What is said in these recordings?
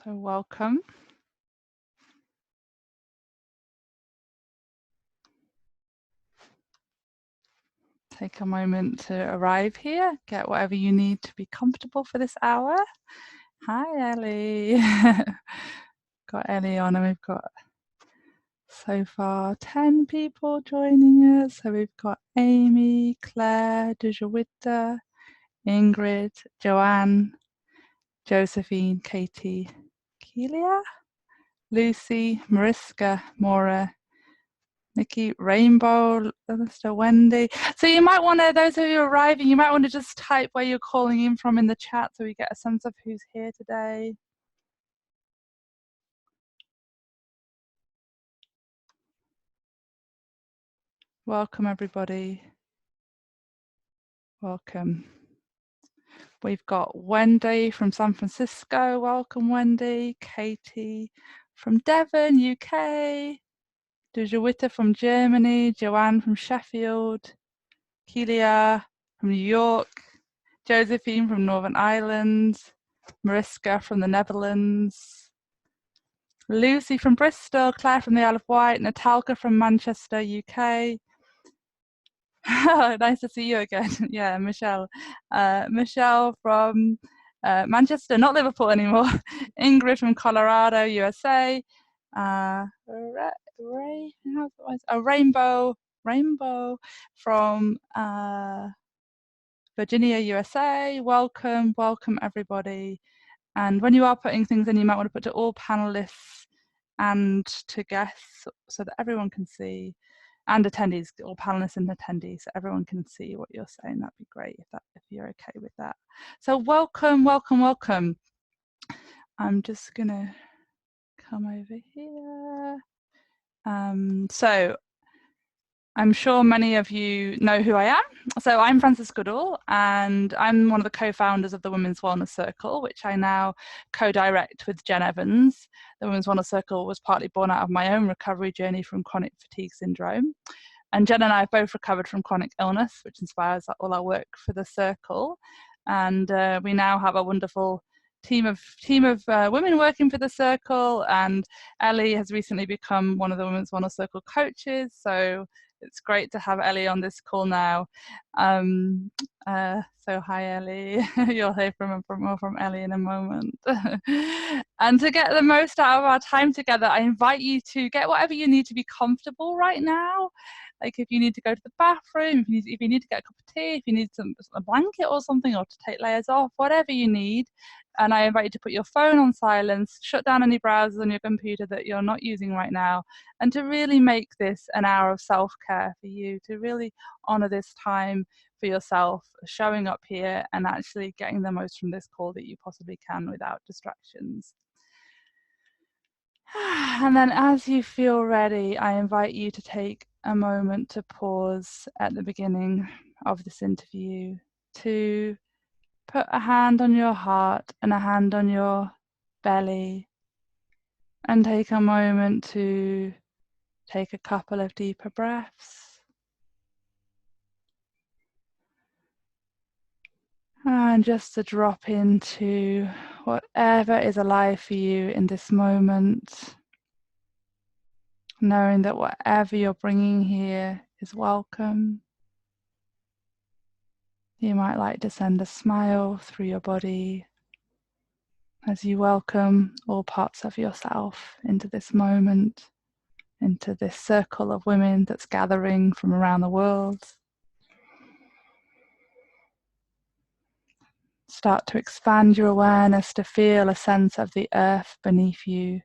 So welcome. Take a moment to arrive here, get whatever you need to be comfortable for this hour. Hi, Ellie. Got Ellie on, and we've got so far 10 people joining us. So we've got Amy, Claire, Dujawita, Ingrid, Joanne, Josephine, Katie, Kelia, Lucy, Mariska, Maura, Nikki, Rainbow, Mr. Wendy. So you might want to, those of you arriving, you might want to just type where you're calling in from in the chat so we get a sense of who's here today. Welcome, everybody. Welcome. We've got Wendy from San Francisco. Welcome, Wendy. Katie from Devon, UK. Dujawita from Germany. Joanne from Sheffield. Kelia from New York. Josephine from Northern Ireland. Mariska from the Netherlands. Lucy from Bristol. Claire from the Isle of Wight. Natalka from Manchester, UK. Nice to see you again. Yeah, Michelle. Michelle from Manchester, not Liverpool anymore. Ingrid from Colorado, USA. Rainbow from Virginia, USA. Welcome, welcome everybody. And when you are putting things in, you might want to put to all panelists and to guests so that everyone can see, and attendees, all panelists and attendees, so everyone can see what you're saying. That'd be great if you're okay with that. So welcome, welcome, welcome. I'm just gonna come over here. So I'm sure many of you know who I am. So I'm Frances Goodall, and I'm one of the co-founders of the Women's Wellness Circle, which I now co-direct with Jen Evans. The Women's Wellness Circle was partly born out of my own recovery journey from chronic fatigue syndrome. And Jen and I have both recovered from chronic illness, which inspires all our work for the circle. And we now have a wonderful team of women working for the circle, and Ellie has recently become one of the Women's Wellness Circle coaches. So it's great to have Ellie on this call now. So hi, Ellie. You'll hear more from Ellie in a moment. And to get the most out of our time together, I invite you to get whatever you need to be comfortable right now. Like if you need to go to the bathroom, if you need to get a cup of tea, if you need a blanket or something, or to take layers off, whatever you need. And I invite you to put your phone on silence, shut down any browsers on your computer that you're not using right now, and to really make this an hour of self-care for you, to really honor this time for yourself, showing up here and actually getting the most from this call that you possibly can without distractions. And then as you feel ready, I invite you to take a moment to pause at the beginning of this interview, to put a hand on your heart and a hand on your belly, and take a moment to take a couple of deeper breaths. And just to drop into whatever is alive for you in this moment, knowing that whatever you're bringing here is welcome. You might like to send a smile through your body as you welcome all parts of yourself into this moment, into this circle of women that's gathering from around the world. Start to expand your awareness to feel a sense of the earth beneath you,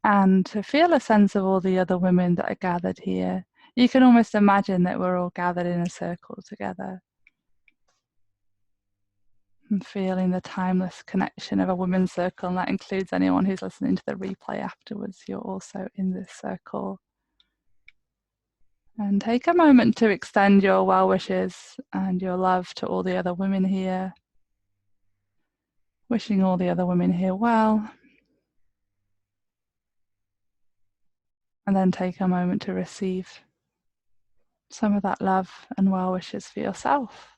and to feel a sense of all the other women that are gathered here. You can almost imagine that we're all gathered in a circle together, and feeling the timeless connection of a women's circle, and that includes anyone who's listening to the replay afterwards. You're also in this circle. And take a moment to extend your well wishes and your love to all the other women here, wishing all the other women here well. And then take a moment to receive some of that love and well wishes for yourself.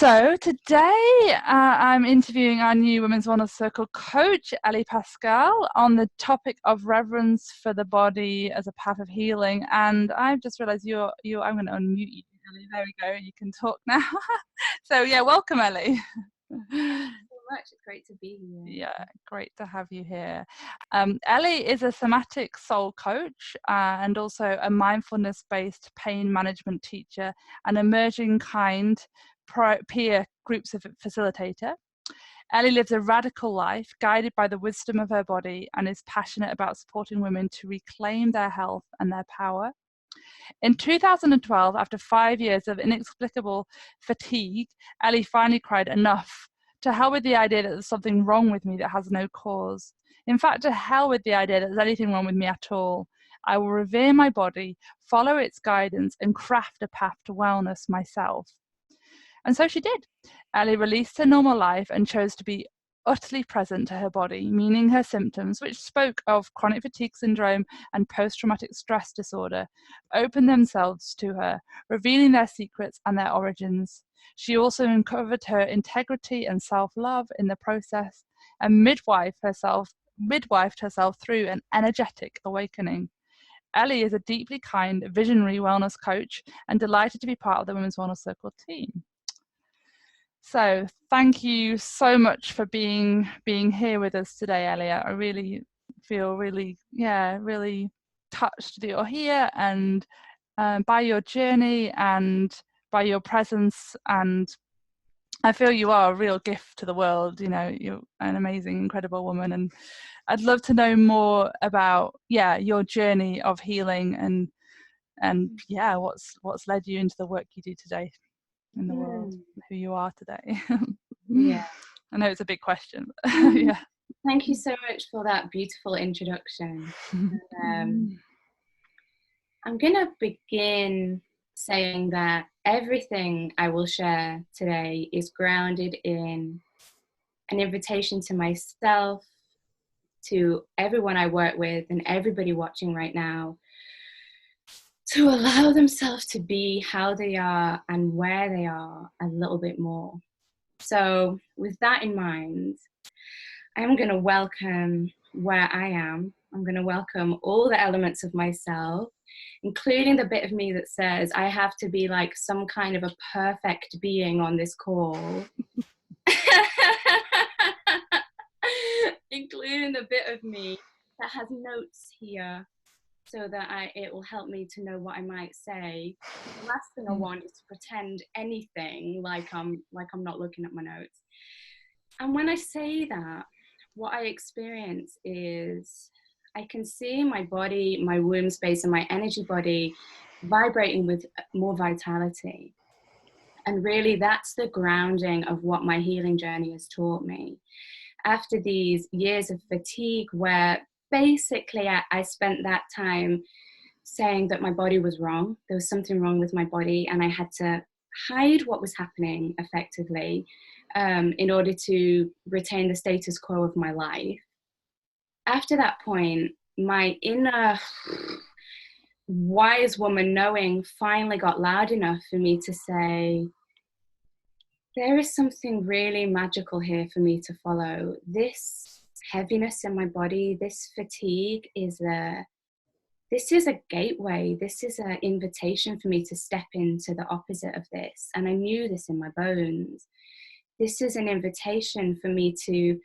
So today I'm interviewing our new Women's Wellness Circle coach, Ellie Pascal, on the topic of reverence for the body as a path of healing. And I've just realised I'm going to unmute you, Ellie. There we go. You can talk now. So yeah, welcome, Ellie. Much. It's great to be here. Yeah, great to have you here. Ellie is a somatic soul coach and also a mindfulness-based pain management teacher, an emerging kind peer groups of facilitator. Ellie lives a radical life guided by the wisdom of her body and is passionate about supporting women to reclaim their health and their power. In 2012, after 5 years of inexplicable fatigue, Ellie finally cried, "Enough. To hell with the idea that there's something wrong with me that has no cause. In fact, to hell with the idea that there's anything wrong with me at all. I will revere my body, follow its guidance, and craft a path to wellness myself." And so she did. Ellie released her normal life and chose to be utterly present to her body, meaning her symptoms, which spoke of chronic fatigue syndrome and post-traumatic stress disorder, opened themselves to her, revealing their secrets and their origins. She also uncovered her integrity and self-love in the process and midwifed herself through an energetic awakening. Ellie is a deeply kind, visionary wellness coach and delighted to be part of the Women's Wellness Circle team. So thank you so much for being here with us today, Elliot. I really feel really touched that you're here and by your journey and by your presence, and I feel you are a real gift to the world. You know, you're an amazing, incredible woman, and I'd love to know more about your journey of healing and what's led you into the work you do today in the world, who you are today. Yeah. I know it's a big question, but yeah. Thank you so much for that beautiful introduction. I'm going to begin saying that everything I will share today is grounded in an invitation to myself, to everyone I work with, and everybody watching right now, to allow themselves to be how they are and where they are a little bit more. So with that in mind, I'm going to welcome where I am. I'm going to welcome all the elements of myself, including the bit of me that says I have to be like some kind of a perfect being on this call. Including the bit of me that has notes here so that it will help me to know what I might say. The last thing I want is to pretend anything like I'm not looking at my notes. And when I say that, what I experience is I can see my body, my womb space, and my energy body vibrating with more vitality. And really, that's the grounding of what my healing journey has taught me. After these years of fatigue, where basically I spent that time saying that my body was wrong, there was something wrong with my body, and I had to hide what was happening effectively in order to retain the status quo of my life. After that point, my inner wise woman knowing finally got loud enough for me to say, there is something really magical here for me to follow. This heaviness in my body, this fatigue this is a gateway. This is an invitation for me to step into the opposite of this. And I knew this in my bones. This is an invitation for me to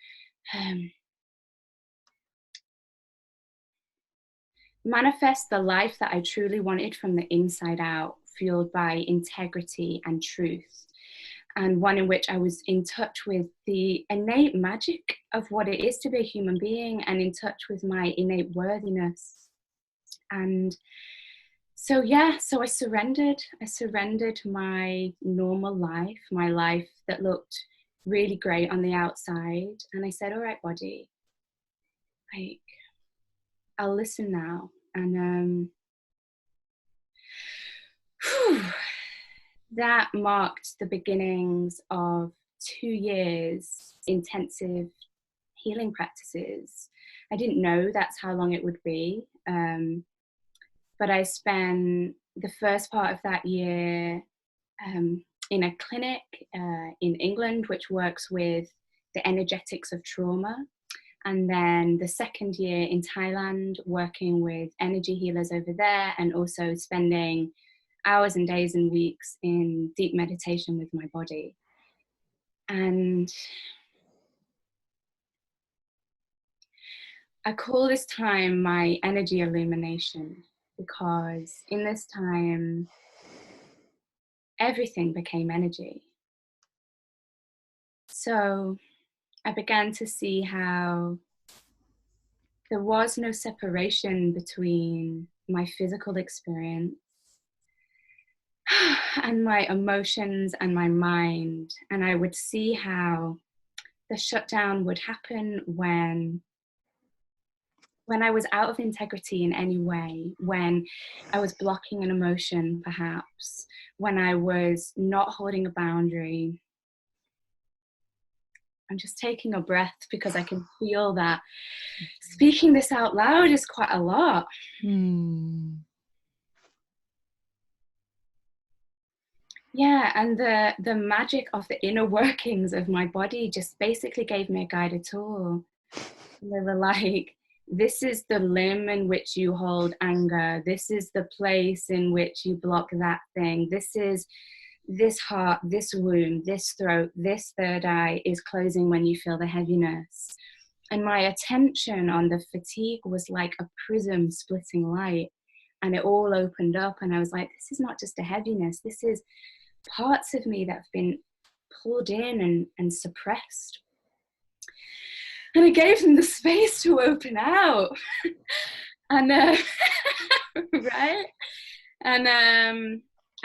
manifest the life that I truly wanted from the inside out, fueled by integrity and truth. And one in which I was in touch with the innate magic of what it is to be a human being and in touch with my innate worthiness. And so I surrendered. I surrendered my normal life, my life that looked really great on the outside. And I said, all right, body, I'll listen now. And that marked the beginnings of 2 years intensive healing practices. I didn't know that's how long it would be. But I spent the first part of that year in a clinic in England, which works with the energetics of trauma. And then the second year in Thailand, working with energy healers over there, and also spending hours and days and weeks in deep meditation with my body. And I call this time my energy illumination, because in this time, everything became energy. So I began to see how there was no separation between my physical experience and my emotions and my mind. And I would see how the shutdown would happen when I was out of integrity in any way, when I was blocking an emotion, perhaps, when I was not holding a boundary. I'm just taking a breath because I can feel that speaking this out loud is quite a lot. Yeah, and the magic of the inner workings of my body just basically gave me a guided tour. They were like, this is the limb in which you hold anger. This is the place in which you block that thing. This is this heart, this wound, this throat, this third eye is closing when you feel the heaviness. And my attention on the fatigue was like a prism splitting light. And it all opened up. And I was like, this is not just a heaviness. This is parts of me that have been pulled in and suppressed. And I gave them the space to open out. And right? And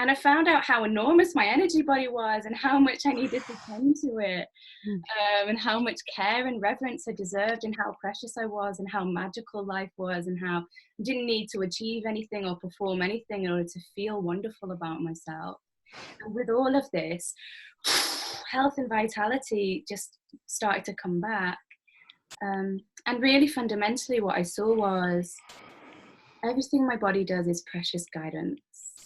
I found out how enormous my energy body was, and how much I needed to tend to it, and how much care and reverence I deserved, and how precious I was, and how magical life was, and how I didn't need to achieve anything or perform anything in order to feel wonderful about myself. And with all of this, health and vitality just started to come back. And really fundamentally what I saw was everything my body does is precious guidance,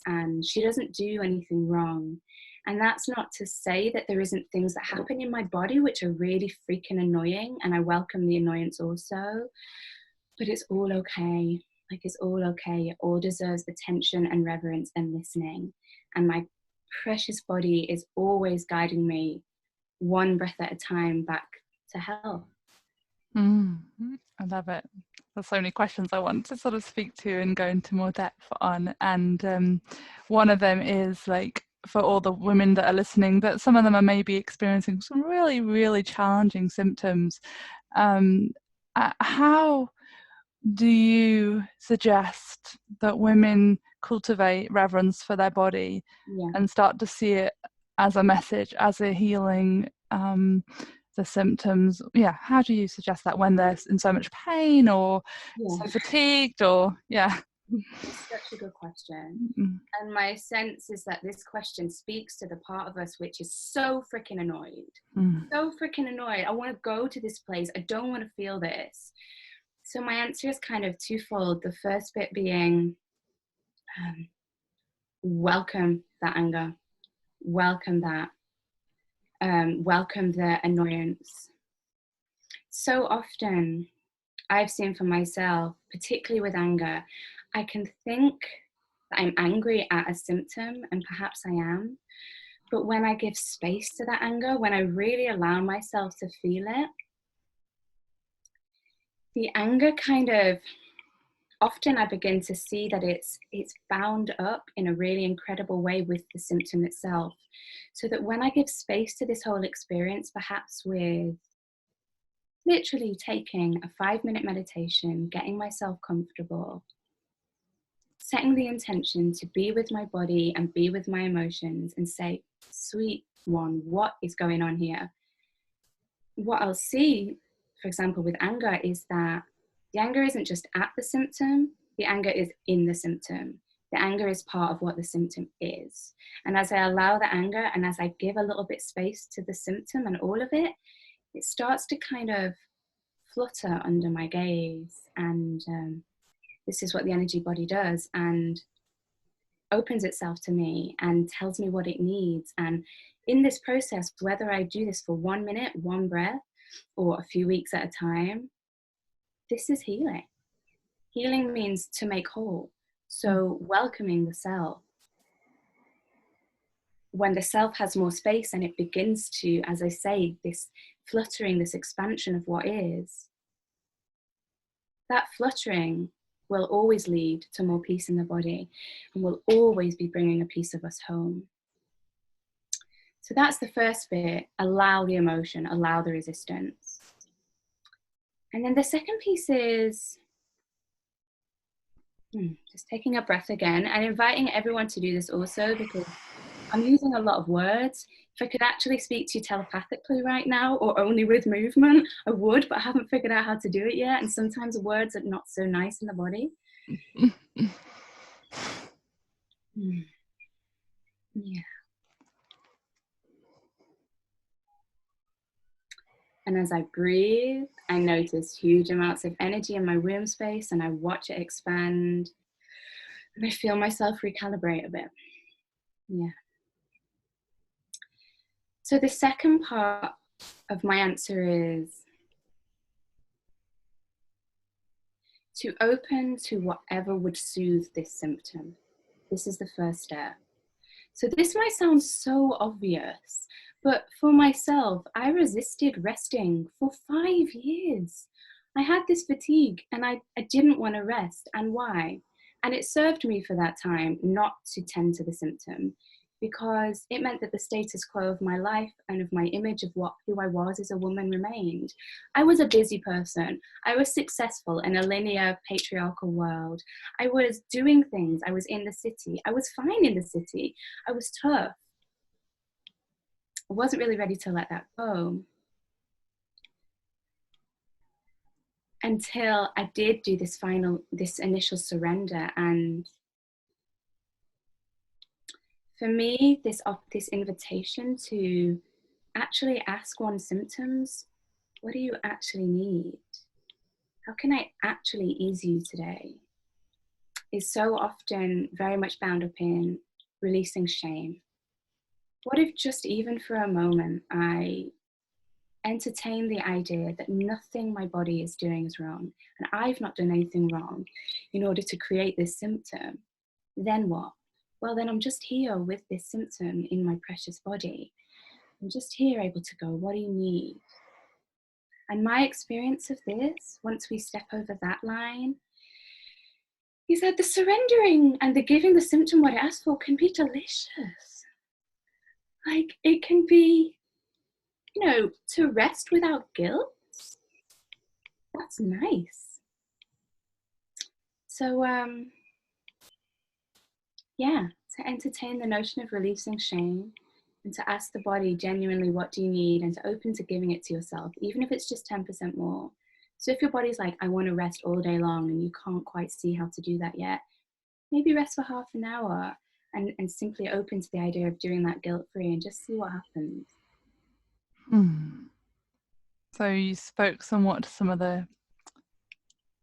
and she doesn't do anything wrong. And that's not to say that there isn't things that happen in my body which are really freaking annoying, and I welcome the annoyance also, but it's all okay. Like, it's all okay. It all deserves the tension and reverence and listening. And my precious body is always guiding me one breath at a time back to health. I love it. There's so many questions I want to sort of speak to and go into more depth on. And one of them is, like, for all the women that are listening, that some of them are maybe experiencing some really, really challenging symptoms. How do you suggest that women cultivate reverence for their body and start to see it as a message, as a healing, the symptoms? How do you suggest that when they're in so much pain or so fatigued, or It's such a good question. And my sense is that this question speaks to the part of us which is so freaking annoyed. So freaking annoyed. I want to go to this place. I don't want to feel this. So my answer is kind of twofold. The first bit being, welcome that anger. Welcome that. Welcome the annoyance. So often I've seen for myself, particularly with anger, I can think that I'm angry at a symptom, and perhaps I am. But when I give space to that anger, when I really allow myself to feel it, the anger kind of, often I begin to see that it's bound up in a really incredible way with the symptom itself. So that when I give space to this whole experience, perhaps with literally taking a 5-minute meditation, getting myself comfortable, setting the intention to be with my body and be with my emotions and say, sweet one, what is going on here? What I'll see, for example, with anger is that the anger isn't just at the symptom, the anger is in the symptom. The anger is part of what the symptom is. And as I allow the anger and as I give a little bit space to the symptom and all of it, it starts to kind of flutter under my gaze. And this is what the energy body does. And opens itself to me and tells me what it needs. And in this process, whether I do this for 1 minute, one breath, or a few weeks at a time, this is healing. Healing means to make whole. So welcoming the self. When the self has more space and it begins to, as I say, this fluttering, this expansion of what is, that fluttering will always lead to more peace in the body and will always be bringing a piece of us home. So that's the first bit, allow the emotion, allow the resistance. And then the second piece is just taking a breath again and inviting everyone to do this also, because I'm using a lot of words. If I could actually speak to you telepathically right now or only with movement, I would, but I haven't figured out how to do it yet. And sometimes the words are not so nice in the body. Yeah. And as I breathe, I notice huge amounts of energy in my womb space and I watch it expand. And I feel myself recalibrate a bit. Yeah. So the second part of my answer is to open to whatever would soothe this symptom. This is the first step. So this might sound so obvious, but for myself, I resisted resting for 5 years. I had this fatigue and I didn't want to rest. And why? And it served me for that time not to tend to the symptom, because it meant that the status quo of my life and of my image of who I was as a woman remained. I was a busy person. I was successful in a linear patriarchal world. I was doing things. I was in the city. I was fine in the city. I was tough. I wasn't really ready to let that go until I did do this initial surrender. And for me, this invitation to actually ask one's symptoms, what do you actually need? How can I actually ease you today? Is so often very much bound up in releasing shame. What if just even for a moment I entertain the idea that nothing my body is doing is wrong and I've not done anything wrong in order to create this symptom? Then what? Well, then I'm just here with this symptom in my precious body. I'm just here able to go, what do you need? And my experience of this, once we step over that line, is that the surrendering and the giving the symptom what it asks for can be delicious. Like, it can be, to rest without guilt. That's nice. So, to entertain the notion of releasing shame and to ask the body genuinely, what do you need? And to open to giving it to yourself, even if it's just 10% more. So if your body's like, I want to rest all day long and you can't quite see how to do that yet, maybe rest for half an hour and simply open to the idea of doing that guilt-free and just see what happens. So you spoke somewhat to some of the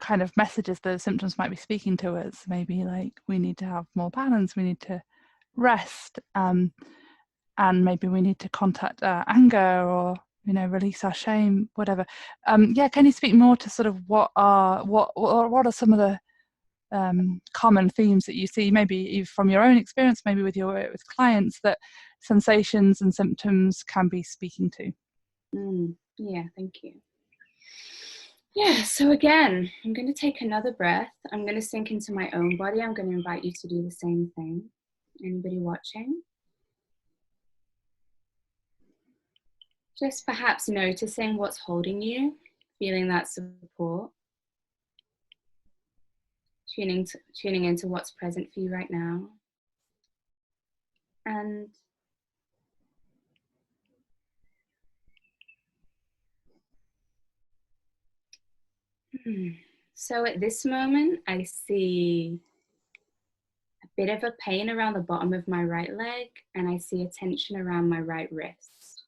kind of messages the symptoms might be speaking to us, maybe like we need to have more balance, we need to rest, and maybe we need to contact anger or release our shame, whatever. Can you speak more to sort of what are some of the common themes that you see, maybe from your own experience, maybe with clients, that sensations and symptoms can be speaking to? Yeah, thank you. Yeah, so again, I'm going to take another breath. I'm going to sink into my own body. I'm going to invite you to do the same thing. Anybody watching? Just perhaps noticing what's holding you, feeling that support. Tuning into what's present for you right now. And so at this moment, I see a bit of a pain around the bottom of my right leg, and I see a tension around my right wrist.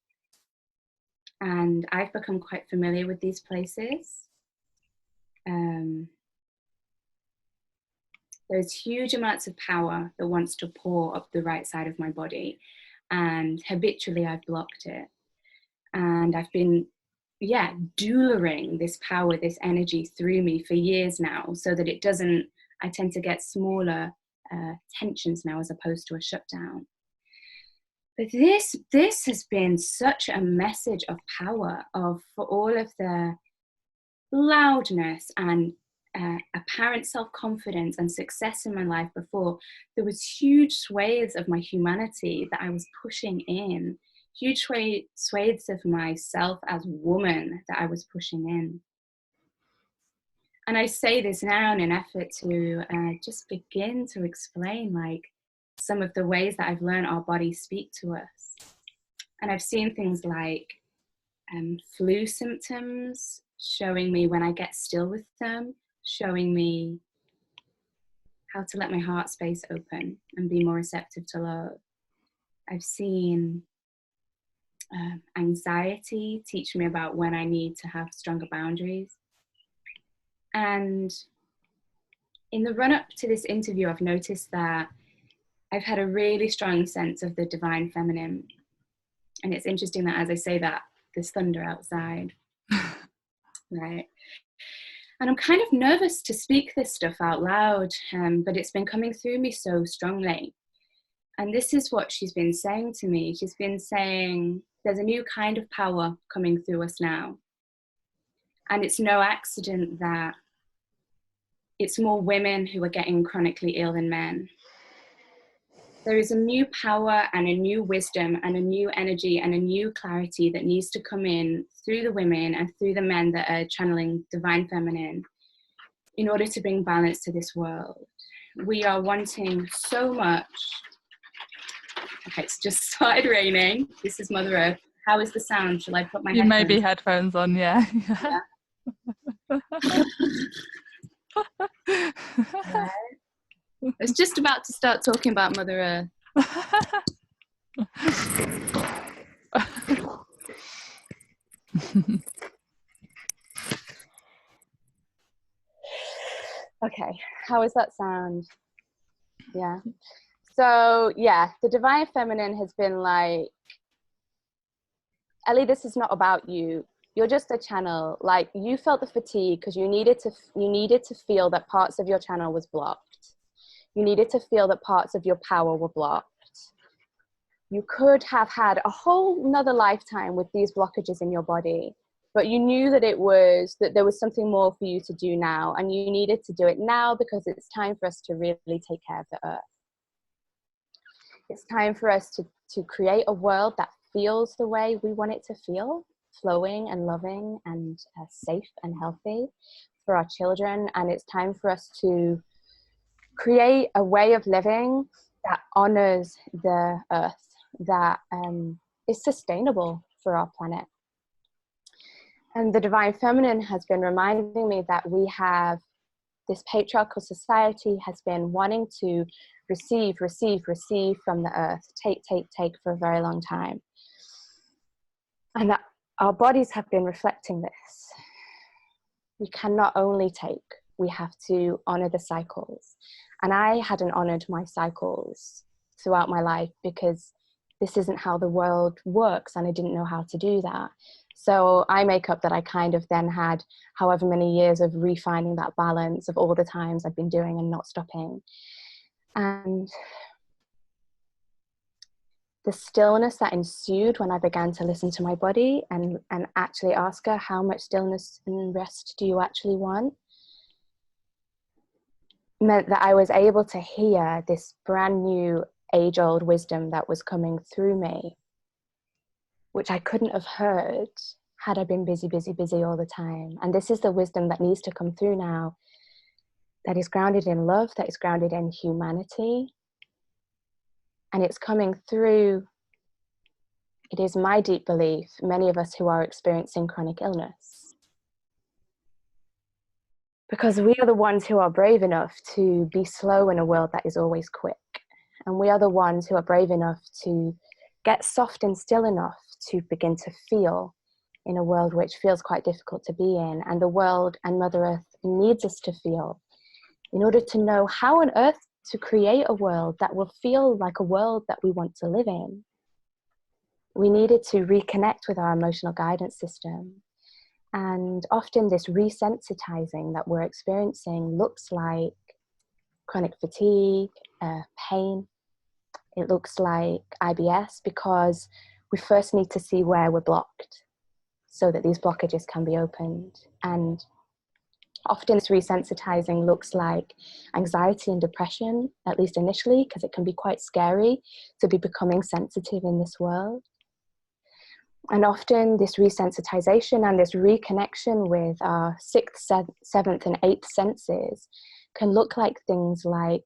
And I've become quite familiar with these places. There's huge amounts of power that wants to pour up the right side of my body, and habitually I've blocked it. And I've been, dueling this power, this energy through me for years now, so that it doesn't, I tend to get smaller tensions now as opposed to a shutdown. But this has been such a message of power, for all of the loudness and apparent self-confidence and success in my life before. There was huge swathes of my humanity that I was pushing in, huge swathes of myself as woman that I was pushing in. And I say this now in an effort to just begin to explain like some of the ways that I've learned our bodies speak to us. And I've seen things like flu symptoms showing me when I get still with them, showing me how to let my heart space open and be more receptive to love. I've seen anxiety teach me about when I need to have stronger boundaries. And in the run-up to this interview, I've noticed that I've had a really strong sense of the divine feminine. And it's interesting that as I say that, there's thunder outside. Right. And I'm kind of nervous to speak this stuff out loud, but it's been coming through me so strongly. And this is what she's been saying to me. She's been saying, there's a new kind of power coming through us now. And it's no accident that it's more women who are getting chronically ill than men. There is a new power and a new wisdom and a new energy and a new clarity that needs to come in through the women and through the men that are channeling divine feminine in order to bring balance to this world. We are wanting so much. Okay, it's just started raining. This is Mother Earth. How is the sound? Shall I put my headphones on? You may be headphones on, yeah. Right. I was just about to start talking about Mother Earth. Okay, how is that sound? Yeah. So, yeah, the divine feminine has been like, Ellie, this is not about you. You're just a channel. Like, you felt the fatigue because you needed to feel that parts of your channel was blocked. You needed to feel that parts of your power were blocked. You could have had a whole nother lifetime with these blockages in your body, but you knew that there was something more for you to do now, and you needed to do it now because it's time for us to really take care of the earth. It's time for us to create a world that feels the way we want it to feel, flowing and loving and safe and healthy for our children. And it's time for us to create a way of living that honors the earth, that is sustainable for our planet. And the divine feminine has been reminding me that we have, this patriarchal society has been wanting to receive from the earth, take for a very long time. And that our bodies have been reflecting this. We cannot only take, we have to honor the cycles. And I hadn't honored my cycles throughout my life because this isn't how the world works, and I didn't know how to do that. So I make up that I kind of then had however many years of refining that balance of all the times I've been doing and not stopping. And the stillness that ensued when I began to listen to my body and actually ask her, how much stillness and rest do you actually want? Meant that I was able to hear this brand new age-old wisdom that was coming through me, which I couldn't have heard had I been busy all the time. And this is the wisdom that needs to come through now, that is grounded in love, that is grounded in humanity. And it's coming through, it is my deep belief, many of us who are experiencing chronic illness. Because we are the ones who are brave enough to be slow in a world that is always quick. And we are the ones who are brave enough to get soft and still enough to begin to feel in a world which feels quite difficult to be in. And the world and Mother Earth needs us to feel in order to know how on earth to create a world that will feel like a world that we want to live in, we needed to reconnect with our emotional guidance system. And often this resensitizing that we're experiencing looks like chronic fatigue, pain. It looks like IBS, because we first need to see where we're blocked so that these blockages can be opened. And often this resensitizing looks like anxiety and depression, at least initially, because it can be quite scary to be becoming sensitive in this world. And often this resensitization and this reconnection with our sixth, seventh, and eighth senses can look like things like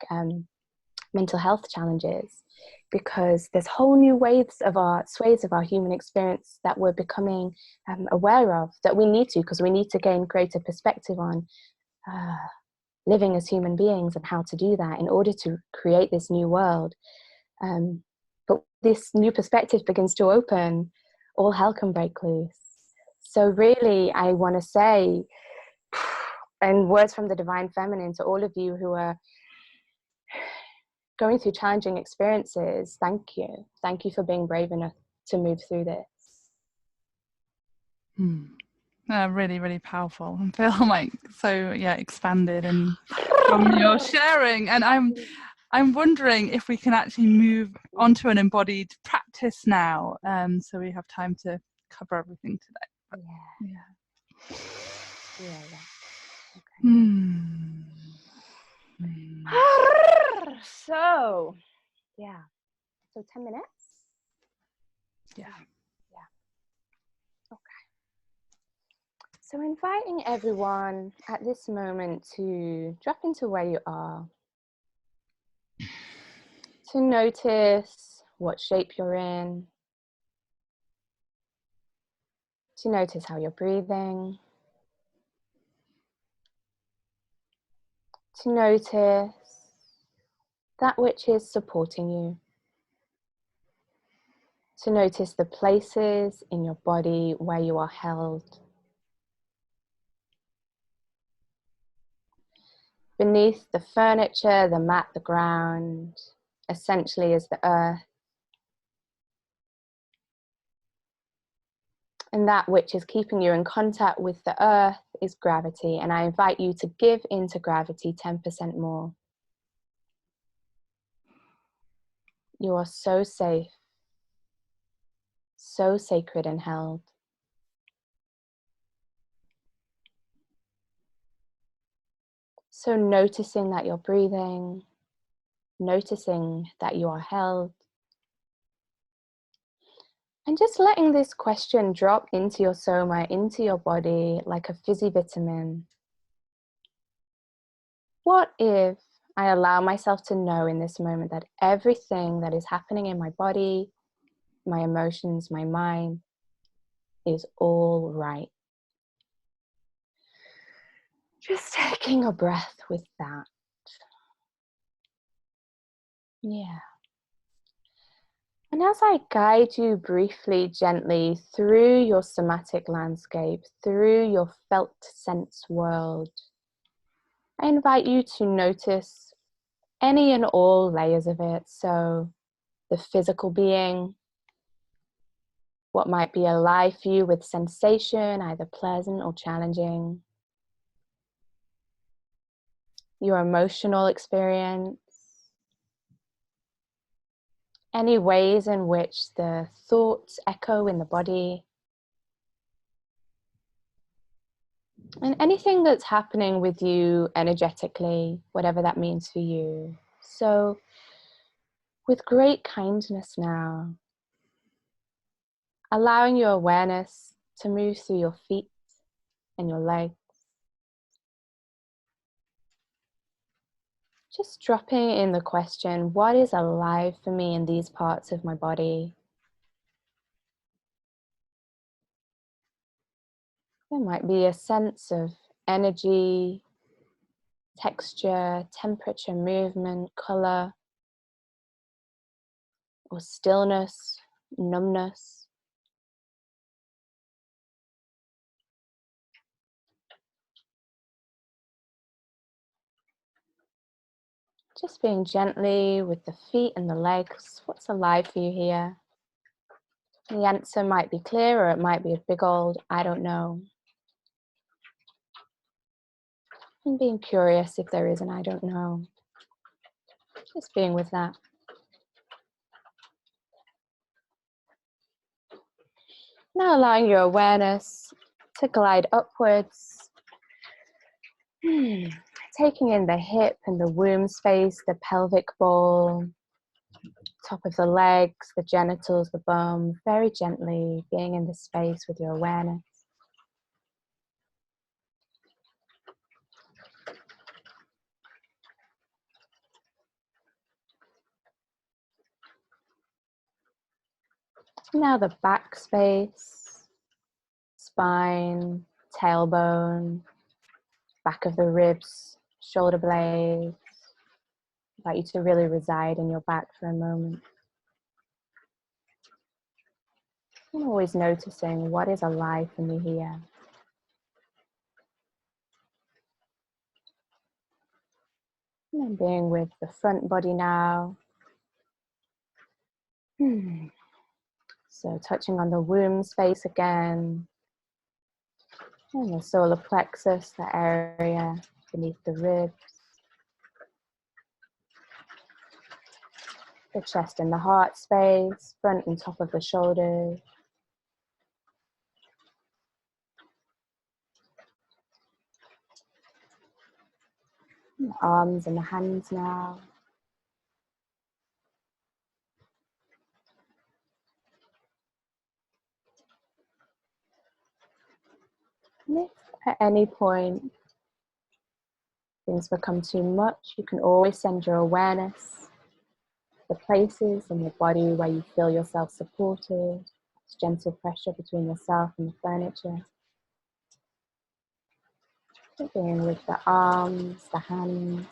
mental health challenges, because there's whole new swathes of our human experience that we're becoming aware of, that we need to, because we need to gain greater perspective on living as human beings and how to do that in order to create this new world. But this new perspective begins to open, all hell can break loose. So really, I want to say, and words from the Divine Feminine to all of you who are going through challenging experiences, thank you. Thank you for being brave enough to move through this. Really, really powerful. I feel like so expanded and from your sharing. And I'm wondering if we can actually move on to an embodied practice now. So we have time to cover everything today. Okay. So 10 minutes? Yeah. Okay. So inviting everyone at this moment to drop into where you are, to notice what shape you're in, to notice how you're breathing, to notice that which is supporting you, to notice the places in your body where you are held. Beneath the furniture, the mat, the ground, essentially is the earth. And that which is keeping you in contact with the earth is gravity. And I invite you to give into gravity 10% more. You are so safe, so sacred and held. So noticing that you're breathing, noticing that you are held, and just letting this question drop into your soma, into your body like a fizzy vitamin. What if I allow myself to know in this moment that everything that is happening in my body, my emotions, my mind, is all right? Just taking a breath with that. Yeah. And as I guide you briefly, gently through your somatic landscape, through your felt sense world, I invite you to notice any and all layers of it. So the physical being, what might be alive for you with sensation, either pleasant or challenging, your emotional experience, any ways in which the thoughts echo in the body, and anything that's happening with you energetically, whatever that means for you. So with great kindness now, allowing your awareness to move through your feet and your legs. Just dropping in the question, what is alive for me in these parts of my body? There might be a sense of energy, texture, temperature, movement, color, or stillness, numbness. Just being gently with the feet and the legs. What's alive for you here? The answer might be clear or it might be a big old I don't know. And being curious if there is an I don't know. Just being with that. Now allowing your awareness to glide upwards. Taking in the hip and the womb space, the pelvic bowl, top of the legs, the genitals, the bum, very gently being in this space with your awareness. Now the back space, spine, tailbone, back of the ribs, shoulder blades. I invite you to really reside in your back for a moment. And always noticing what is alive for me here. And then being with the front body now. So touching on the womb space again. And the solar plexus, the area beneath the ribs. The chest and the heart space, front and top of the shoulders. The arms and the hands now. And if at any point things become too much, you can always send your awareness to the places in your body where you feel yourself supported. It's gentle pressure between yourself and the furniture. Being with the arms, the hands.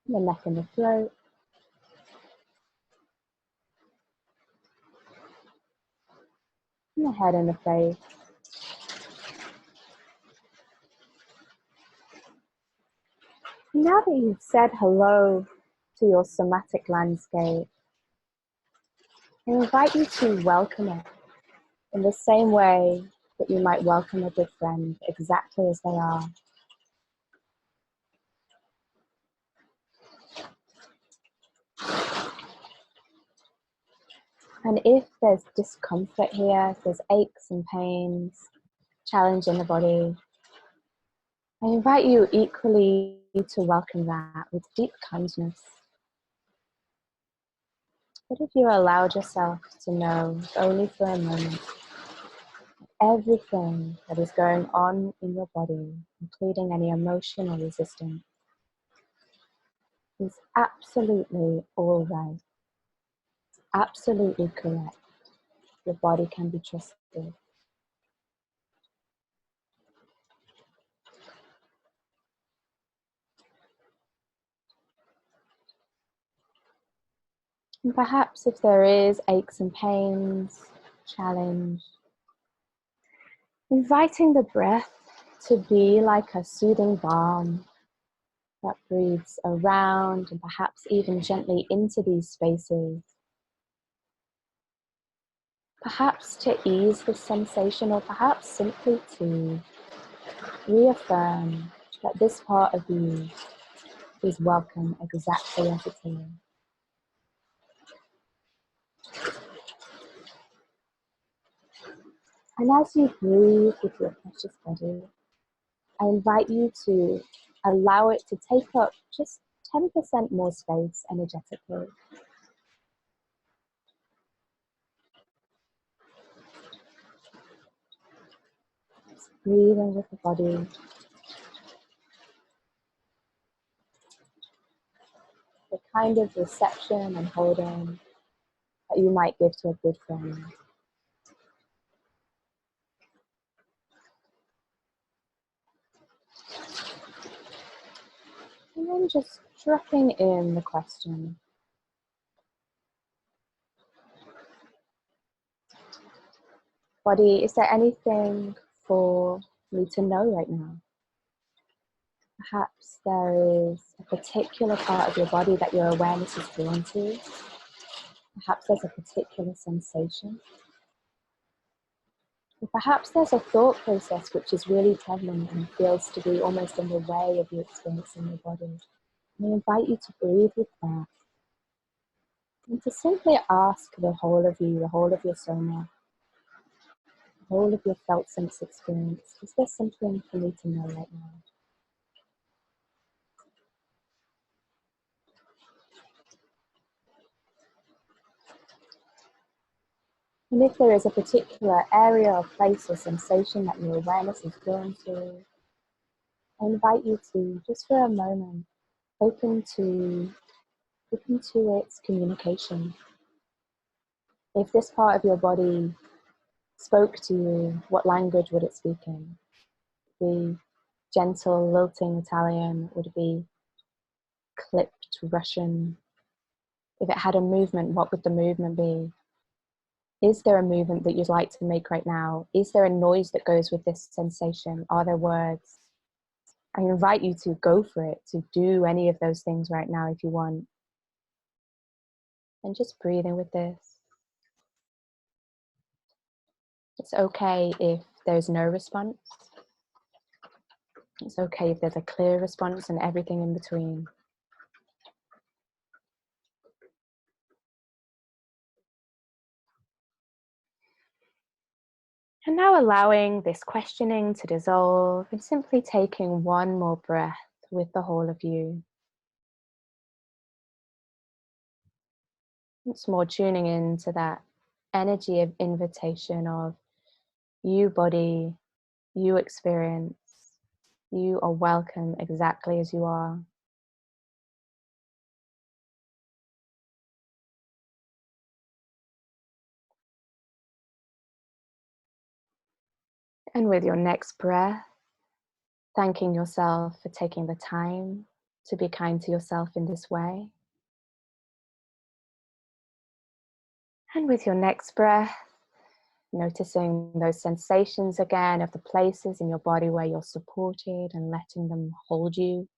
The neck and the throat. And the head and the face. Now that you've said hello to your somatic landscape, I invite you to welcome it in the same way that you might welcome a good friend, exactly as they are. And if there's discomfort here, if there's aches and pains, challenge in the body, I invite you equally to welcome that with deep kindness. What if you allowed yourself to know, only for a moment, everything that is going on in your body, including any emotion or resistance, is absolutely all right, absolutely correct. Your body can be trusted. And perhaps if there is aches and pains, challenge, inviting the breath to be like a soothing balm that breathes around and perhaps even gently into these spaces. Perhaps to ease the sensation, or perhaps simply to reaffirm that this part of you is welcome exactly as it is. And as you breathe with your precious body, I invite you to allow it to take up just 10% more space energetically. Just breathing with the body. The kind of reception and holding that you might give to a good friend. And then just dropping in the question. Body, is there anything for need to know right now. Perhaps there is a particular part of your body that your awareness is drawn to. Perhaps there's a particular sensation. Or perhaps there's a thought process which is really prevalent and feels to be almost in the way of you experiencing your body. And I invite you to breathe with that and to simply ask the whole of you, the whole of your soma, the whole of your felt sense experience, is there something for me to know right now? And if there is a particular area or place or sensation that your awareness is drawn to, I invite you to, just for a moment, open to its communication. If this part of your body spoke to you, what language would it speak in? Would it be gentle, lilting Italian? Would it be clipped Russian? If it had a movement, what would the movement be? Is there a movement that you'd like to make right now? Is there a noise that goes with this sensation? Are there words? I invite you to go for it, to do any of those things right now if you want. And just breathing with this. It's okay if there's no response. It's okay if there's a clear response and everything in between. And now allowing this questioning to dissolve and simply taking one more breath with the whole of you. It's more tuning into that energy of invitation of you body, you experience, you are welcome exactly as you are. And with your next breath, thanking yourself for taking the time to be kind to yourself in this way. And with your next breath, noticing those sensations again of the places in your body where you're supported and letting them hold you.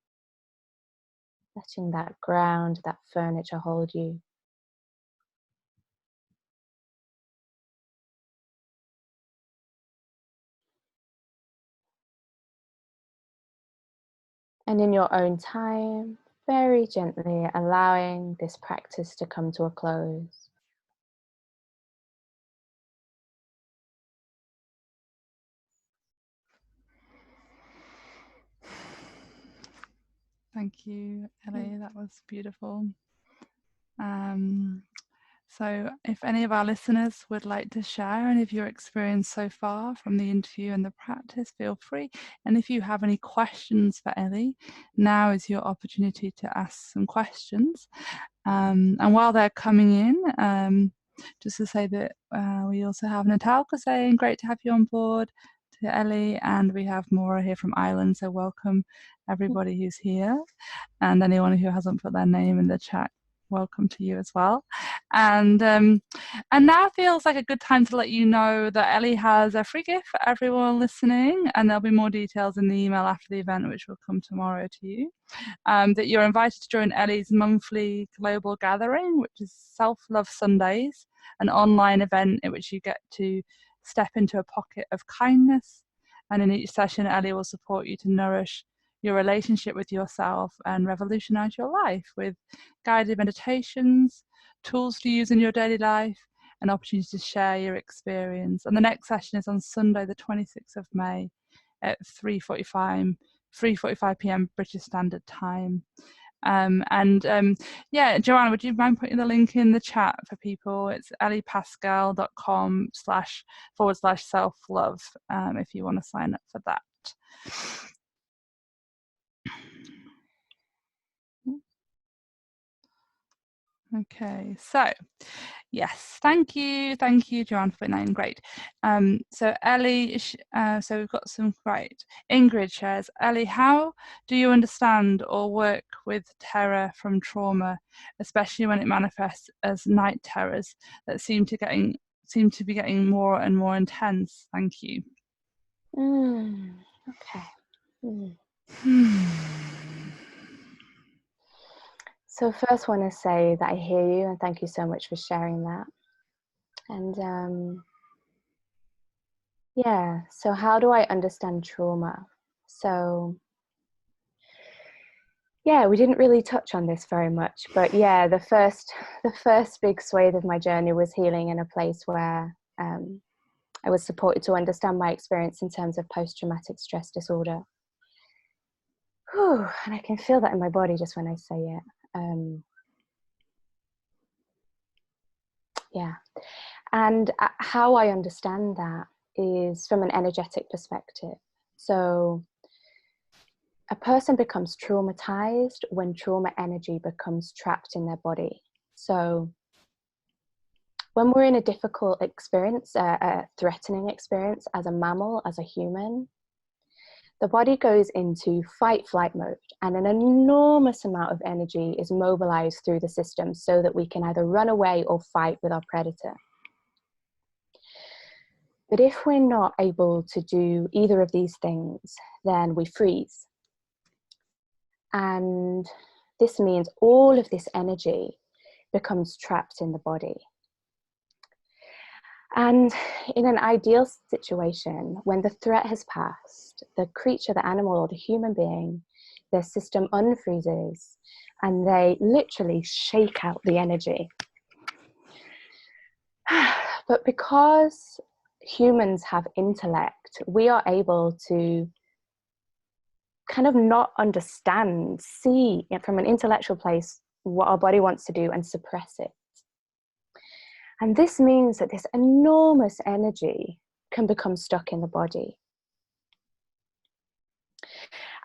Letting that ground, that furniture hold you. And in your own time, very gently allowing this practice to come to a close. Thank you, Ellie. That was beautiful. So if any of our listeners would like to share any of your experience so far from the interview and the practice, feel free. And if you have any questions for Ellie, now is your opportunity to ask some questions. And while they're coming in, just to say that we also have Natalka saying, great to have you on board, to Ellie, and we have Maura here from Ireland, so welcome everybody who's here, and anyone who hasn't put their name in the chat, welcome to you as well. And now feels like a good time to let you know that Ellie has a free gift for everyone listening, and there'll be more details in the email after the event, which will come tomorrow to you. That you're invited to join Ellie's monthly global gathering, which is Self-Love Sundays, an online event in which you get to step into a pocket of kindness. And in each session, Ellie will support you to nourish your relationship with yourself and revolutionize your life with guided meditations, tools to use in your daily life, and opportunities to share your experience. And the next session is on Sunday, the 26th of May at 3:45 p.m. British Standard Time. Yeah, Joanna, would you mind putting the link in the chat for people? It's elliepascal.com//self-love if you want to sign up for that. Okay, so yes, thank you, Joanne, for putting that in. Great. So Ellie, so we've got some, right. Ingrid shares, Ellie, how do you understand or work with terror from trauma, especially when it manifests as night terrors that seem to be getting more and more intense? Thank you. Okay. So first I want to say that I hear you and thank you so much for sharing that. And yeah, so how do I understand trauma? So yeah, we didn't really touch on this very much, but yeah, the first big swathe of my journey was healing in a place where I was supported to understand my experience in terms of post-traumatic stress disorder. Whew, and I can feel that in my body just when I say it. Yeah, and how I understand that is from an energetic perspective. So a person becomes traumatized when trauma energy becomes trapped in their body. So when we're in a difficult experience, a threatening experience as a mammal, as a human, the body goes into fight-flight mode, and an enormous amount of energy is mobilized through the system so that we can either run away or fight with our predator. But if we're not able to do either of these things, then we freeze. And this means all of this energy becomes trapped in the body. And in an ideal situation, when the threat has passed, the creature, the animal, or the human being, their system unfreezes and they literally shake out the energy. But because humans have intellect, we are able to kind of not understand, see from an intellectual place what our body wants to do and suppress it. And this means that this enormous energy can become stuck in the body.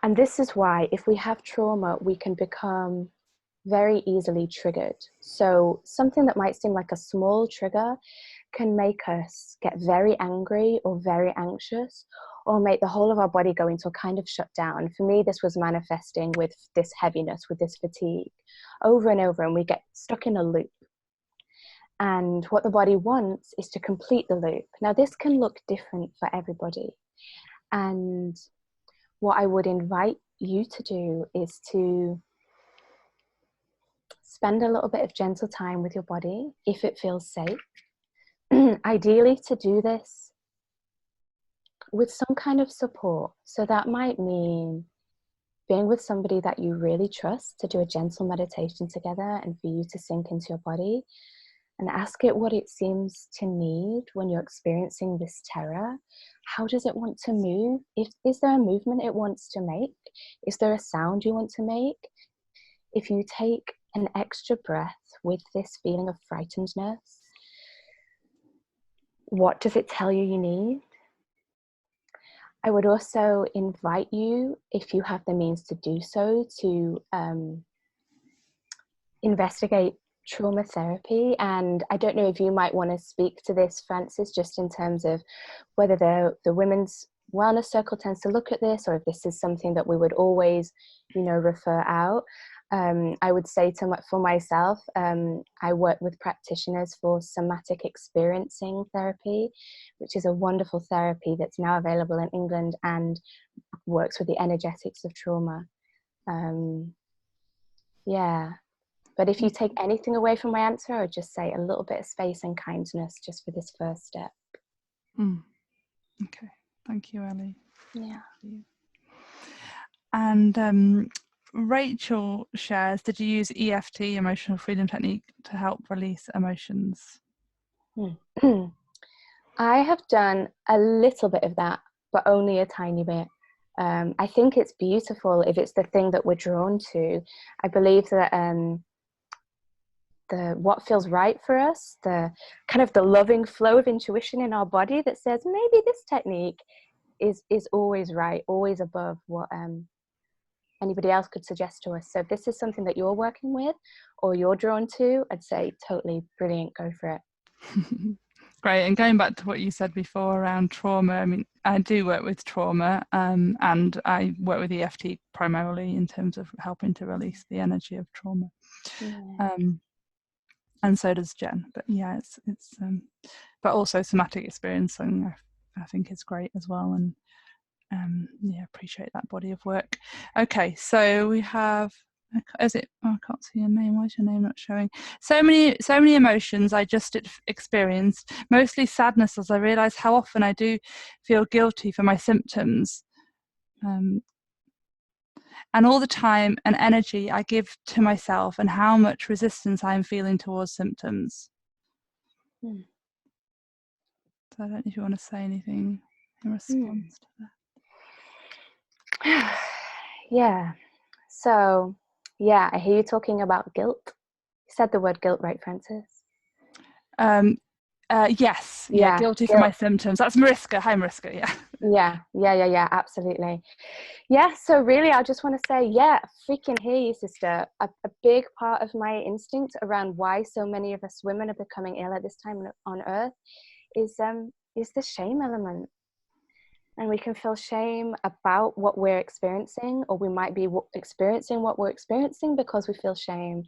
And this is why if we have trauma, we can become very easily triggered. So something that might seem like a small trigger can make us get very angry or very anxious, or make the whole of our body go into a kind of shutdown. For me, this was manifesting with this heaviness, with this fatigue, over and over, and we get stuck in a loop. And what the body wants is to complete the loop. Now, this can look different for everybody. And what I would invite you to do is to spend a little bit of gentle time with your body, if it feels safe. Ideally, to do this with some kind of support. So that might mean being with somebody that you really trust to do a gentle meditation together and for you to sink into your body and ask it what it seems to need when you're experiencing this terror. How does it want to move? Is there a movement it wants to make? Is there a sound you want to make? If you take an extra breath with this feeling of frightenedness, what does it tell you need? I would also invite you, if you have the means to do so, to investigate trauma therapy. And I don't know if you might want to speak to this, Francis, just in terms of whether the Women's Wellness Circle tends to look at this, or if this is something that we would always, refer out. I would say for myself, I work with practitioners for somatic experiencing therapy, which is a wonderful therapy that's now available in England and works with the energetics of trauma. Yeah. But if you take anything away from my answer, I would just say a little bit of space and kindness just for this first step. Okay, thank you, Ellie. Yeah. And Rachel shares, did you use EFT, emotional freedom technique, to help release emotions? I have done a little bit of that, but only a tiny bit. I think it's beautiful if it's the thing that we're drawn to. I believe that what feels right for us, the kind of the loving flow of intuition in our body that says maybe this technique is always right, always above what anybody else could suggest to us. So if this is something that you're working with or you're drawn to, I'd say totally brilliant, go for it. Great. And going back to what you said before around trauma, I mean, I do work with trauma, and I work with EFT primarily in terms of helping to release the energy of trauma. Yeah. And so does Jen. But yeah, it's but also somatic experiencing I think is great as well. And appreciate that body of work. Okay, so we have, is it, oh, I can't see your name, why is your name not showing? So many emotions I just experienced, mostly sadness, as I realised how often I do feel guilty for my symptoms, and all the time and energy I give to myself, and how much resistance I am feeling towards symptoms. So I don't know if you want to say anything in response to that. Yeah. So, yeah, I hear you talking about guilt. You said the word guilt, right, Francis? Yes. Yeah, guilty for guilt. my symptoms. That's Mariska. Hi, Mariska. Yeah, absolutely. Yeah, so really, I just want to say, yeah, freaking hear you, sister. A big part of my instinct around why so many of us women are becoming ill at this time on Earth is the shame element. And we can feel shame about what we're experiencing, or we might be experiencing what we're experiencing because we feel shame.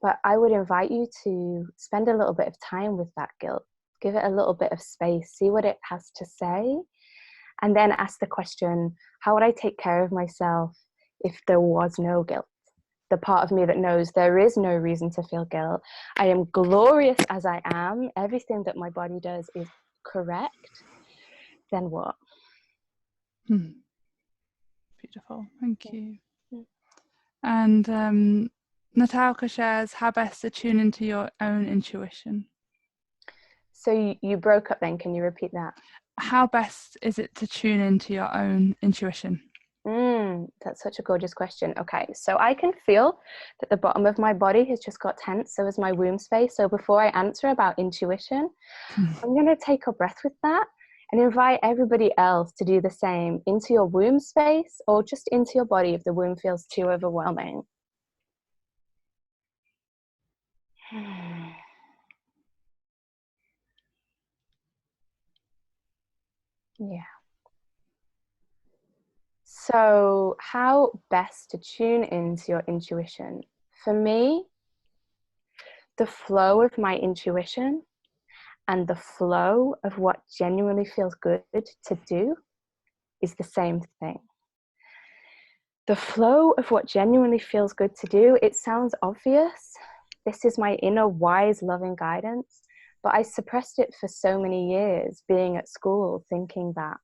But I would invite you to spend a little bit of time with that guilt. Give it a little bit of space, see what it has to say, and then ask the question, how would I take care of myself if there was no guilt? The part of me that knows there is no reason to feel guilt. I am glorious as I am. Everything that my body does is correct. Then what? Beautiful, thank you. And Natalka shares how best to tune into your own intuition. So you broke up then, can you repeat that? How best is it to tune into your own intuition? That's such a gorgeous question. Okay, so I can feel that the bottom of my body has just got tense, so is my womb space. So before I answer about intuition, I'm going to take a breath with that and invite everybody else to do the same into your womb space, or just into your body if the womb feels too overwhelming. Yeah. So how best to tune into your intuition? For me, the flow of my intuition and the flow of what genuinely feels good to do is the same thing. The flow of what genuinely feels good to do, it sounds obvious. This is my inner wise, loving guidance, but I suppressed it for so many years, being at school, thinking that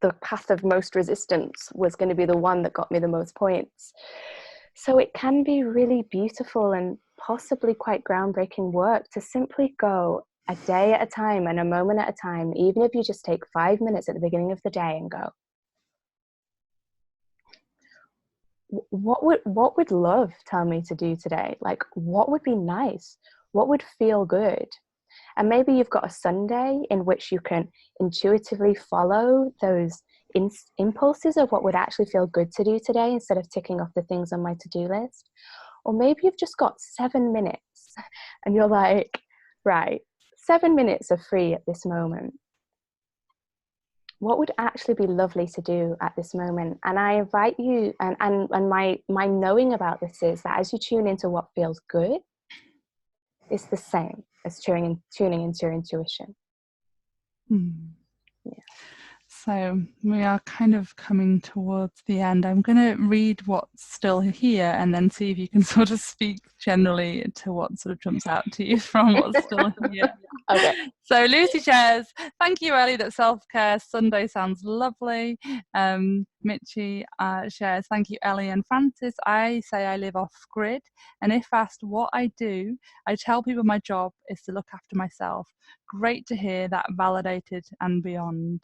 the path of most resistance was going to be the one that got me the most points. So it can be really beautiful and possibly quite groundbreaking work to simply go a day at a time and a moment at a time, even if you just take 5 minutes at the beginning of the day and go, what would love tell me to do today? Like, what would be nice? What would feel good? And maybe you've got a Sunday in which you can intuitively follow those impulses of what would actually feel good to do today, instead of ticking off the things on my to-do list. Or maybe you've just got 7 minutes and you're like, right, 7 minutes are free at this moment. What would actually be lovely to do at this moment? And I invite you, and my knowing about this is that as you tune into what feels good, it's the same as tuning into your intuition. Yeah. So we are kind of coming towards the end. I'm going to read what's still here and then see if you can sort of speak generally to what sort of jumps out to you from what's still here. Okay. So Lucy shares, thank you, Ellie, that self-care Sunday sounds lovely. Mitchie shares, thank you, Ellie and Francis. I say I live off-grid, and if asked what I do, I tell people my job is to look after myself. Great to hear that validated and beyond.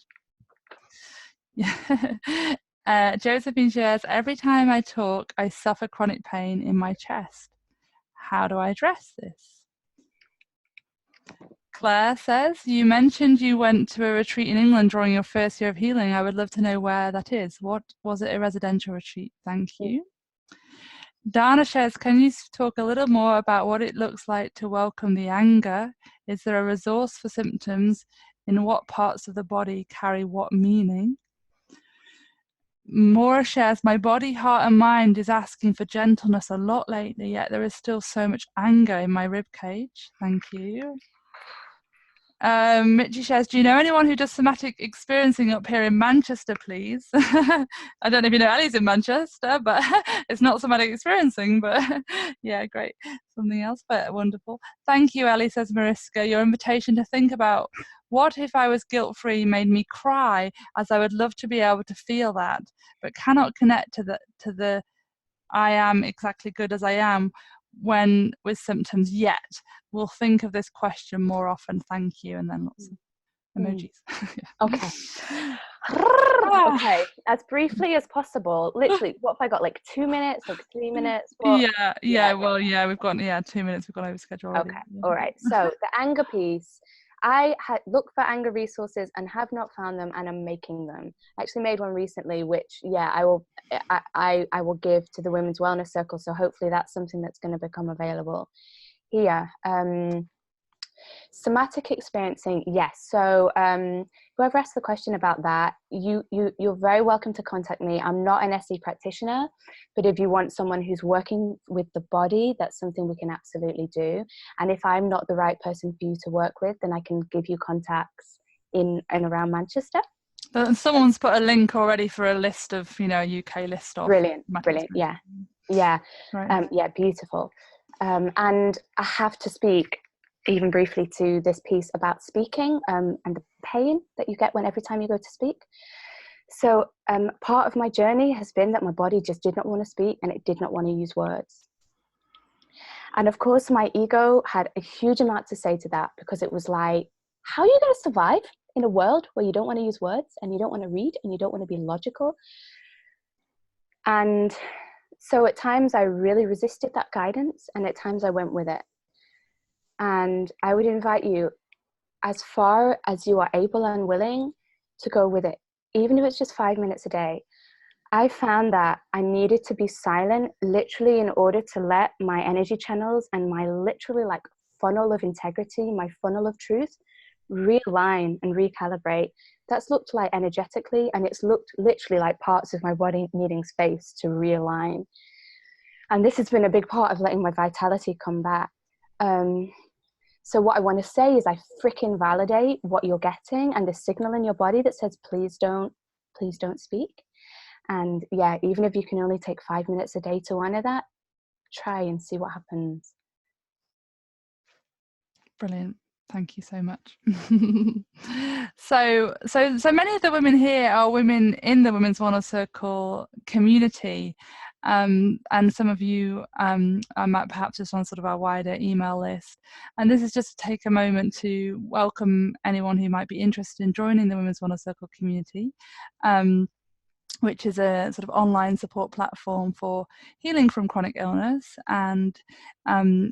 Josephine shares, every time I talk, I suffer chronic pain in my chest. How do I address this? Claire says, you mentioned you went to a retreat in England during your first year of healing. I would love to know where that is. What was it, a residential retreat? Thank you. Dana shares, can you talk a little more about what it looks like to welcome the anger? Is there a resource for symptoms? In what parts of the body carry what meaning? Maura shares, my body, heart and mind is asking for gentleness a lot lately, yet there is still so much anger in my rib cage. Thank you. Mitchie says, do you know anyone who does somatic experiencing up here in Manchester, please? I don't know if you know Ellie's in Manchester, but it's not somatic experiencing, but yeah, great. Something else, but wonderful. Thank you, Ellie, says Mariska. Your invitation to think about what if I was guilt-free made me cry, as I would love to be able to feel that, but cannot connect to the I am exactly good as I am when with symptoms yet. We'll think of this question more often. Thank you. And then lots of emojis. Okay. Okay, as briefly as possible. Literally, what have I got? Like 2 minutes, like 3 minutes? What? Yeah. Well, yeah, we've got 2 minutes. We've gone over schedule already. Okay, all right. So the anger piece, I had looked for anger resources and have not found them, and I'm making them. I actually made one recently, which I will give to the Women's Wellness Circle. So hopefully that's something that's going to become available here. Somatic experiencing, yes. So whoever asked the question about that, you're very welcome to contact me. I'm not an SE practitioner, but if you want someone who's working with the body, that's something we can absolutely do. And if I'm not the right person for you to work with, then I can give you contacts in and around Manchester. Someone's put a link already for a list of, UK list of. Brilliant. Yeah. Right. Yeah, beautiful. And I have to speak even briefly to this piece about speaking and the pain that you get every time you go to speak. So part of my journey has been that my body just did not want to speak and it did not want to use words. And of course, my ego had a huge amount to say to that, because it was like, how are you going to survive in a world where you don't want to use words and you don't want to read and you don't want to be logical? And so at times I really resisted that guidance, and at times I went with it. And I would invite you, as far as you are able and willing, to go with it, even if it's just 5 minutes a day. I found that I needed to be silent, literally, in order to let my energy channels and my literally like funnel of integrity, my funnel of truth, realign and recalibrate. That's looked like energetically, and it's looked literally like parts of my body needing space to realign. And this has been a big part of letting my vitality come back. So what I want to say is I freaking validate what you're getting and the signal in your body that says, please don't speak. And yeah, even if you can only take 5 minutes a day to honor that, try and see what happens. Brilliant. Thank you so much. So many of the women here are women in the Women's Wellness Circle community, and some of you might perhaps just on sort of our wider email list. And this is just to take a moment to welcome anyone who might be interested in joining the Women's Wellness Circle community, which is a sort of online support platform for healing from chronic illness. And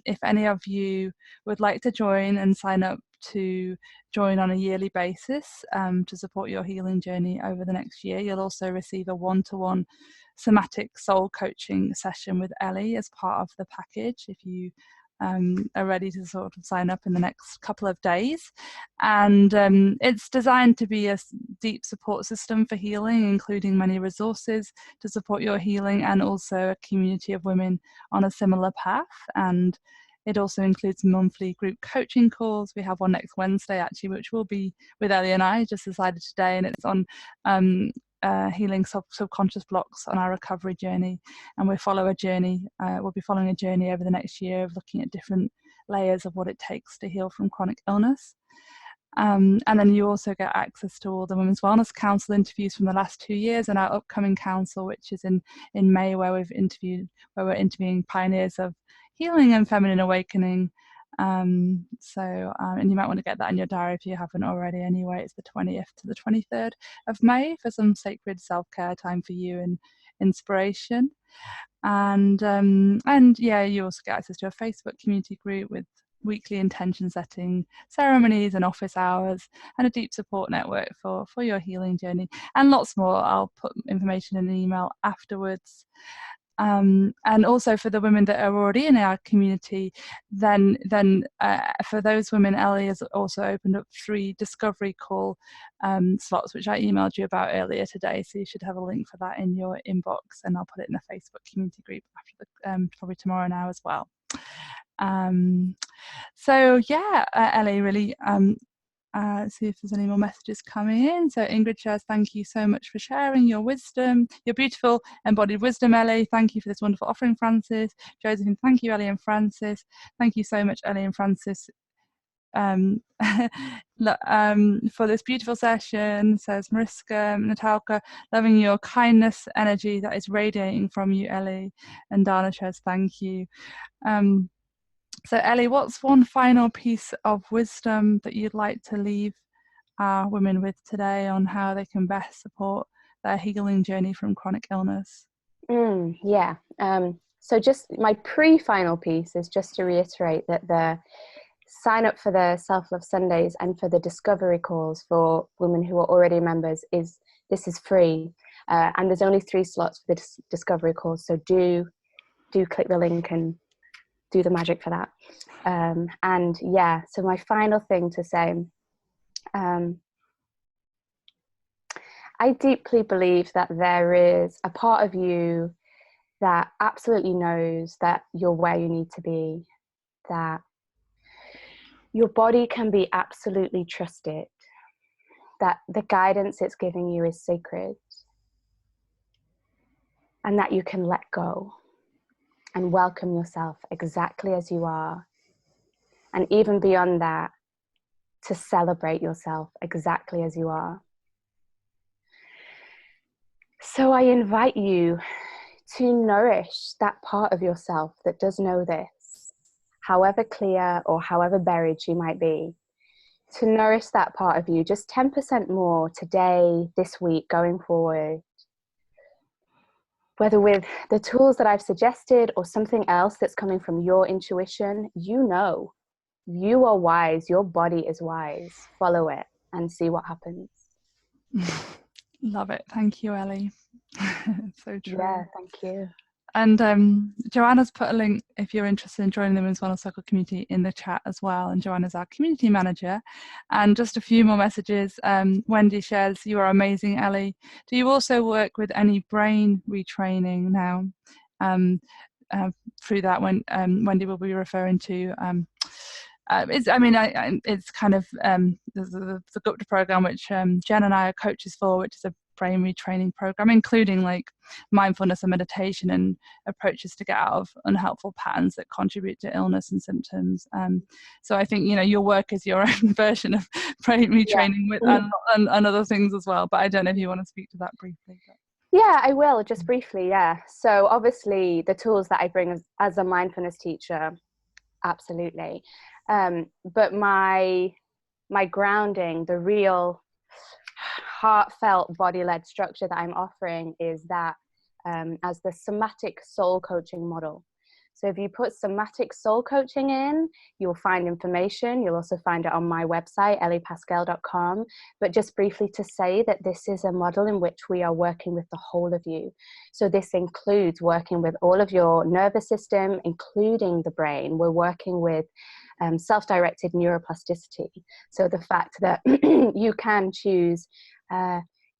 if any of you would like to join and sign up to join on a yearly basis to support your healing journey over the next year, you'll also receive a one-to-one somatic soul coaching session with Ellie as part of the package if you are ready to sort of sign up in the next couple of days. And it's designed to be a deep support system for healing, including many resources to support your healing, and also a community of women on a similar path. And it also includes monthly group coaching calls. We have one next Wednesday, actually, which will be with Ellie and I, just decided today, and it's on healing subconscious blocks on our recovery journey. And we'll be following a journey over the next year of looking at different layers of what it takes to heal from chronic illness. And then you also get access to all the Women's Wellness Council interviews from the last 2 years, and our upcoming council, which is in May, where we're interviewing pioneers of healing and feminine awakening. And you might want to get that in your diary if you haven't already. Anyway, it's the 20th to the 23rd of May for some sacred self-care time for you and inspiration. And yeah, you also get access to a Facebook community group with weekly intention setting ceremonies and office hours, and a deep support network for your healing journey, and lots more. I'll put information in an email afterwards. And also for the women that are already in our community, then for those women, Ellie has also opened up 3 discovery call slots, which I emailed you about earlier today. So you should have a link for that in your inbox, and I'll put it in the Facebook community group after probably tomorrow now as well. So yeah, Ellie, really See if there's any more messages coming in. So Ingrid shares, thank you so much for sharing your wisdom, your beautiful embodied wisdom, Ellie. Thank you for this wonderful offering, Francis. Josephine, thank you, Ellie and Francis. Thank you so much, Ellie and Francis, for this beautiful session. Says Mariska, Natalka, loving your kindness energy that is radiating from you, Ellie. And Dana shares, thank you. So Ellie, what's one final piece of wisdom that you'd like to leave our women with today on how they can best support their healing journey from chronic illness? So just my pre-final piece is just to reiterate that the sign up for the Self-Love Sundays and for the discovery calls for women who are already members is free, and there's only 3 slots for the discovery calls, so do click the link and do the magic for that. So my final thing to say, I deeply believe that there is a part of you that absolutely knows that you're where you need to be, that your body can be absolutely trusted, that the guidance it's giving you is sacred, and that you can let go and welcome yourself exactly as you are. And even beyond that, to celebrate yourself exactly as you are. So I invite you to nourish that part of yourself that does know this, however clear or however buried she might be, to nourish that part of you just 10% more today, this week, going forward. Whether with the tools that I've suggested or something else that's coming from your intuition, you know, you are wise, your body is wise. Follow it and see what happens. Love it. Thank you, Ellie. So true. Yeah, thank you. And Joanna's put a link if you're interested in joining the Women's Wellness Circle community in the chat as well. And Joanna's our community manager. And just a few more messages. Wendy shares, you are amazing, Ellie. Do you also work with any brain retraining now? Through that, when Wendy will be referring to it's kind of the Gupta program, which Jen and I are coaches for, which is a brain retraining program, including like mindfulness and meditation and approaches to get out of unhelpful patterns that contribute to illness and symptoms. So I think, you know, your work is your own version of brain retraining with and other things as well. But I don't know if you want to speak to that briefly. Yeah, I will, just briefly, yeah. So obviously the tools that I bring as a mindfulness teacher, absolutely. But my grounding, the real heartfelt body-led structure that I'm offering is that as the somatic soul coaching model. So if you put somatic soul coaching in, you'll find information. You'll also find it on my website, elliepascal.com. But just briefly to say that this is a model in which we are working with the whole of you. So this includes working with all of your nervous system, including the brain. We're working with self-directed neuroplasticity. So the fact that you can choose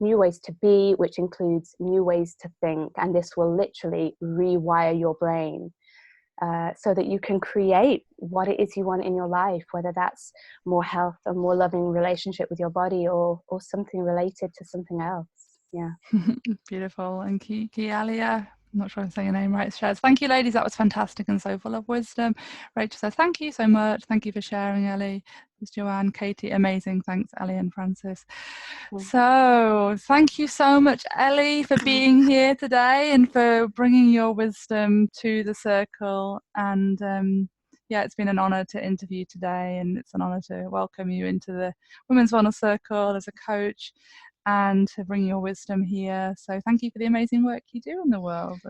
new ways to be, which includes new ways to think, and this will literally rewire your brain so that you can create what it is you want in your life, whether that's more health, a more loving relationship with your body, or something related to something else. Yeah. Beautiful. And Kialia, I'm not sure I'm saying your name right, shares, thank you, ladies, that was fantastic and so full of wisdom. Rachel says, thank you so much. Thank you for sharing, Ellie. There's Joanne, Katie, amazing. Thanks, Ellie and Francis. So thank you so much, Ellie, for being here today and for bringing your wisdom to the circle. And yeah, it's been an honor to interview today, and it's an honor to welcome you into the Women's Wellness Circle as a coach and to bring your wisdom here. So thank you for the amazing work you do in the world.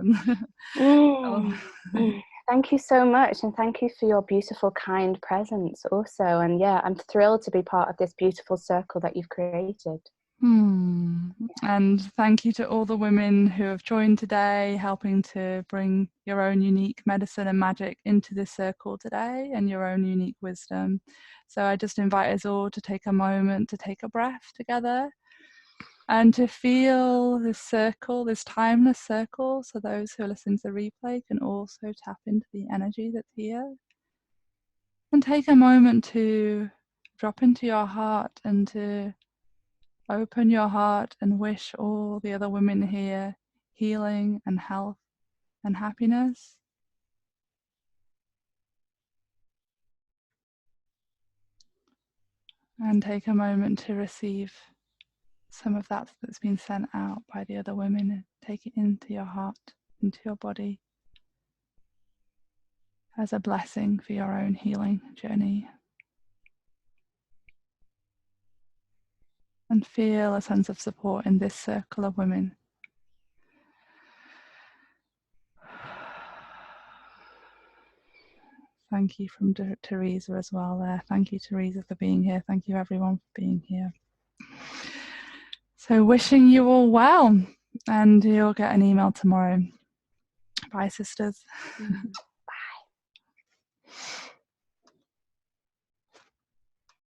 Thank you so much, and thank you for your beautiful, kind presence also. And yeah, I'm thrilled to be part of this beautiful circle that you've created. And thank you to all the women who have joined today, helping to bring your own unique medicine and magic into this circle today and your own unique wisdom. So I just invite us all to take a moment to take a breath together and to feel this circle, this timeless circle, so those who are listening to the replay can also tap into the energy that's here. And take a moment to drop into your heart and to open your heart and wish all the other women here healing and health and happiness. And take a moment to receive some of that that's been sent out by the other women, and take it into your heart, into your body, as a blessing for your own healing journey. And feel a sense of support in this circle of women. Thank you from Teresa as well there. Thank you, Teresa, for being here. Thank you, everyone, for being here. So wishing you all well, and you'll get an email tomorrow. Bye, sisters. Bye.